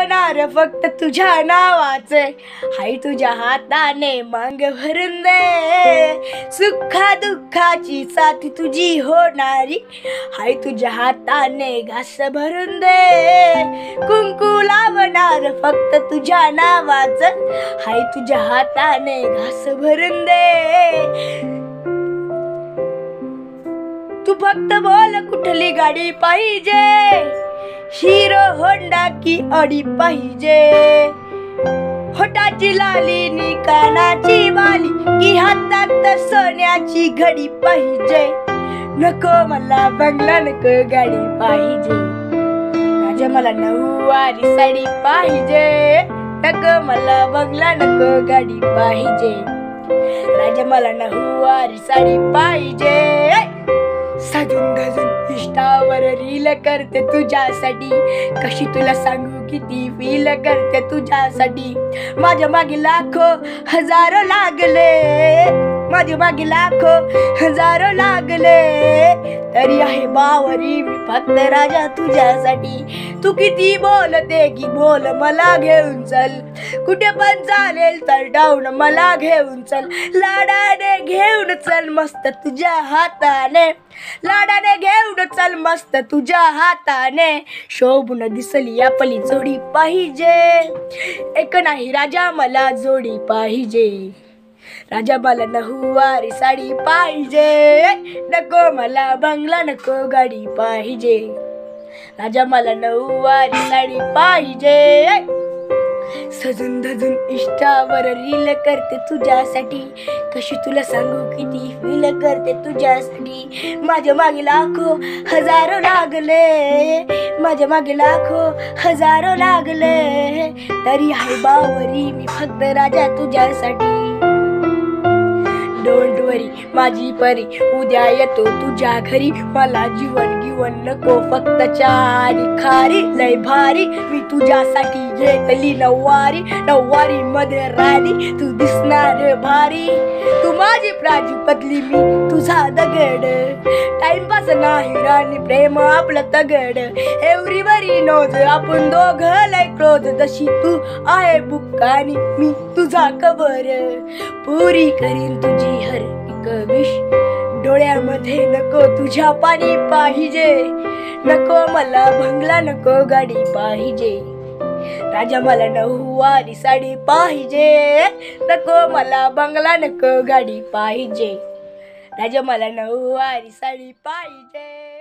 लावणार फक्त तुझ्या नावाचे, हाय तुझ्या हाताने मांग भरून दे, सुखा दुःखाची साथ तुझी होणारी, हाय तुझ्या हाताने घास भरून दे, कुंकू लावणार फक्त तुझ्या नावाचं, हाय तुझ्या हाताने घास भरून दे. तू फक्त बोल कुठली गाडी पाहिजे, हिरो होंडा की अडी पाहिजे, होटाची लाली नी कानाची बाली की हातात सोन्याची घडी पाहिजे. नको मला बंगला नको गाडी पाहिजे, राजा मला नऊवारी साडी पाहिजे. नको मला बंगला नको गाडी पाहिजे, राजा मला नऊवारी साडी पाहिजे. सजून धजून इष्टावर रील करते तुझ्यासाठी, कशी तुला सांगू किती फील करते तुझ्यासाठी. माझ्या मागे लाखो हजारो लागले, माझ्या मागे लाखो हजारो लागले, तरी आहे बावरी मी फक्त राजा तुझ्यासाठी. तू किती बोलते की बोल मला घेऊन चल, कुठे पण चालेल तर डाऊन मला घेऊन चल, लाडाने घेऊन चल मस्त तुझ्या हाताने, लाडाने घेऊन चल मस्त तुझ्या हाताने. शोभून दिसली आपली जोडी पाहिजे, एक नाही राजा मला जोडी पाहिजे, राजा मला नऊवारी साडी पाहिजे. नको मला बंगला नको गाडी पाहिजे, राजा मला नऊवारी साडी पाहिजे. सजून धजून इष्टावर रील करते तुझ्यासाठी, कशी तुला सांगू किती फील करते तुझ्यासाठी. माझ्या मागे लाखो हजारो लागले, माझ्या मागे लाखो हजारो लागले, तरी आहे बावरी मी फक्त राजा तुझ्यासाठी. डोंट वरी माझी परी उद्या येतो तुझ्या घरी, मला जीवन गिवन नको फक्त चारी खारी, लय भारी मी तुझ्यासाठी घेतली नऊवारी, नऊवारी मध्ये राणी तू दिसणार भारी. तू माझी प्राजूपतली मी तुझा दगड, टाइमपास नाही राणी प्रेम आपलं तगड. एव्हरीबडी नोज आपण दोघं लय क्लोज, जशी तू आहे बुक्का आणि मी तुझा कबर. पुरी करीन तुझी हर एक विश, डोळ्यामध्ये नको तुझ्या पाणी पाहिजे. नको मला बंगला नको गाडी पाहिजे, राजा मला नऊवारी साडी पाहिजे. नको मला बंगला नको गाडी पाहिजे, राजा मला नऊवारी साडी पाहिजे.